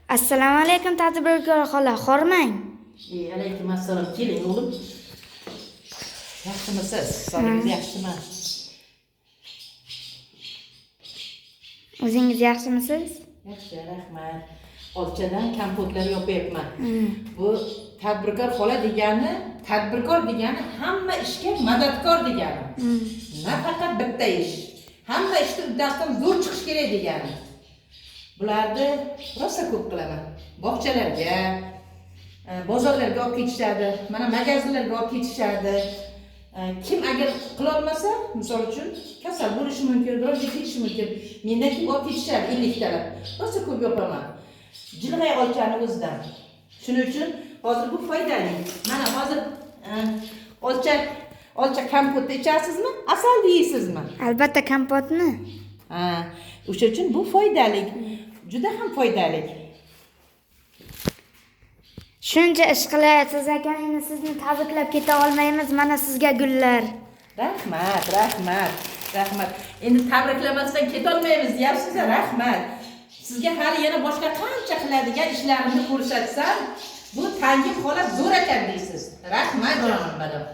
Assalomu alaykum tadbirkor xola, xormang. Alaykum assalom. Keling o'g'lim. Yaxshimisiz? Sog'ligingiz yaxshimi? O'zingiz yaxshimisiz? Yaxshi, rahmat. Olchadan kompotlar yopayapman. Bu tadbirkor xola degani, tadbirkor degani hamma ishga madadkor degani. Nafaqat bitta ish. Hamma ishni uddasidan zo'r chiqish kerak degani. Bularni rosa ko'p qilaman. Bog'chalarga, bozorlarga olib ketishadi, mana magazinlarga olib ketishadi. Kim agar qila olmasa, misol uchun kasal bo'lishi mumkin, ro'yxatga ketishi mumkin. Mendan kim olib ketishadi 50 talab. Rosa ko'p yopaman. Jilg'ay olchani o'zidan. Shuning uchun hozir bu foydali. Mana hozir olcha kompotni ichasizmi? Asalni yeysizmi? Albatta kompotni. O'sha uchun bu foydali. Juda ham foydali. Shuncha ish qilyapsiz ekan, endi sizni tabriklab keta olmaymiz. Mana sizga gullar. Rahmat, rahmat, rahmat. Endi tabriklamasdan keta olmaymiz deyapsiz, rahmat. Sizga hali yana boshqa qancha qiladigan ishlarimni ko'rsatsam, bu Tangim xola zo'r ekan deysiz. Rahmat jonim bolam.